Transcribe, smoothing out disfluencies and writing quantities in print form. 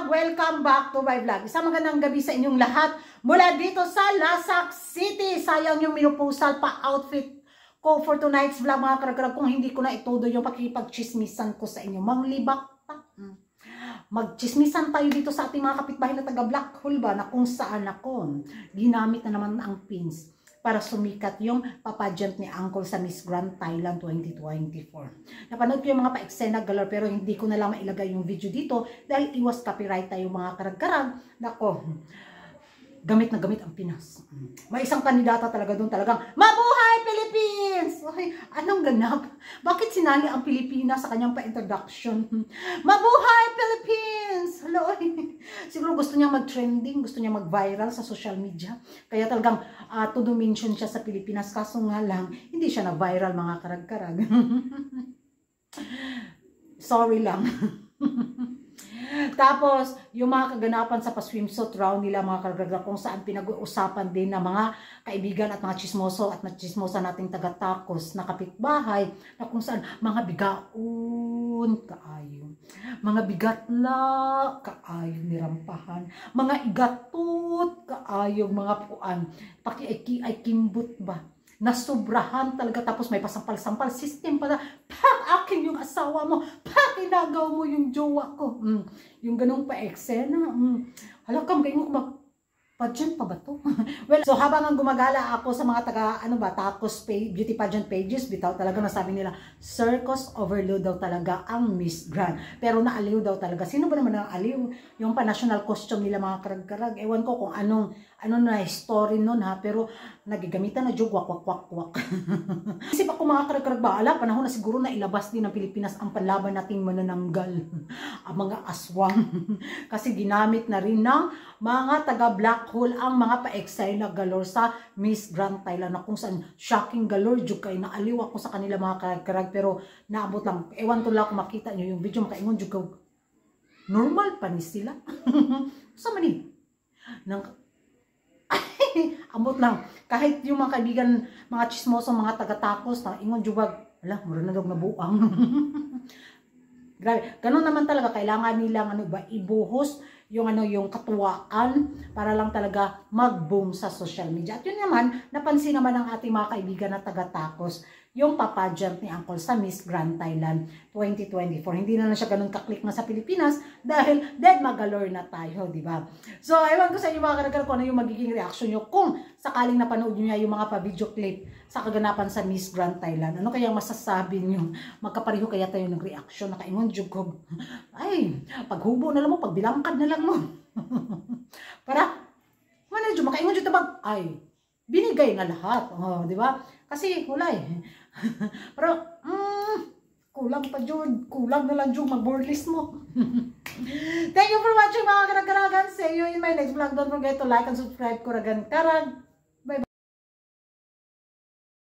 Karag! Welcome back to my vlog. Isang magandang gabi sa inyong lahat mula dito sa Lasak City. Sayang yung minupusal pa outfit ko for tonight's vlog mga karag. Kung hindi ko na itudo yung pakipagchismisan ko sa inyo. Manglibak pa. Magchismisan tayo dito sa ating mga kapitbahay na taga Black Hole ba na kung saan ako ginamit na naman ang pins para sumikat yung papageant ni Uncle sa Miss Grand Thailand 2024. Napanood ko yung mga pa-eksena galore pero hindi ko na lang mailagay yung video dito dahil iwas copyright tayo mga karag-karag. Nako, gamit na gamit ang Pinas. May isang kandidata talaga doon talagang, mabuhay Philippines! Ay, anong ganap? Bakit sinali ang Pilipinas sa kanyang pa-introduction? Mabuhay Philippines! Hello, siguro gusto niya mag-trending, gusto niya mag-viral sa social media. Kaya talagang to mention siya sa Pilipinas. Kaso nga lang, hindi siya na-viral mga karag-karag. Sorry lang. Tapos, yung mga kaganapan sa pa-swimsuit round nila mga karagdag kung saan pinag-uusapan din ng mga kaibigan at mga chismoso at chismosa nating taga-Tacos na kapitbahay na kung saan mga bigaon kaayo, mga bigatla kaayo nirampahan, mga igatot kaayo, mga puan, paki ay kimbot ba? Nasubrahan talaga, tapos may pasampal-sampal system para pak akin yung asawa mo, pak inagaw mo yung jowa ko, yung ganong pa-eksena. Halakam kayo mo pageant pa ba to? Well, so habang ang gumagala ako sa mga taga Tacos beauty pageant pages, bitaw talaga nasabi nila circus overload daw talaga ang Miss Grand, pero naaliw daw talaga. Sino ba naman ang aliw? Yung pa-national costume nila mga karag-karag, ewan ko kung ano na story nun ha, pero nagigamitan na jug wak. Isip ako mga karag-karag ba, ala, panahon na siguro na ilabas din ng Pilipinas ang panlaban nating manananggal, ang mga aswang. Kasi ginamit na rin ng mga taga Black Hole ang mga pa-eksena galore sa Miss Grand Thailand na kung saan shocking galore jug kay naaliw ako sa kanila mga karag-karag, pero naabot lang, ewan ko lang kung makita nyo yung video, makaingon jug normal pa ni sila. Sa mani nang amot lang, kahit yung mga kaibigan, mga chismoso, mga taga-Tacos na ingon jubag, ala, mura na daw nabuang. Grabe, ganun naman talaga, kailangan nilang ibuhos yung katuwaan para lang talaga mag-boom sa social media. At yun naman, napansin naman ng ating mga kaibigan na taga-Tacos, yung papageant ni Uncle sa Miss Grand Thailand 2024. Hindi na siya ganun kaklik na sa Pilipinas dahil dead magalore na tayo, di ba? So, ewan ko sa inyo mga karagkar kung ano yung magiging reaction nyo kung sakaling napanood nyo yung mga pa-video clip sa kaganapan sa Miss Grand Thailand. Ano kaya masasabi nyo? Magkapareho kaya tayo ng reaction? Nakaingon jugog. Ay, paghubo na lang mo, pagbilangkad na lang mo. Para, makaingon dyan tabag, ay, binigay na lahat. Oh, di ba? Kasi, wala eh. Pero, kulang pa dyan. Kulang na lang dyan. Mag-boardlist mo. Thank you for watching mga karag-karagan. See you in my next vlog. Don't forget to like and subscribe. Kuragan Karag.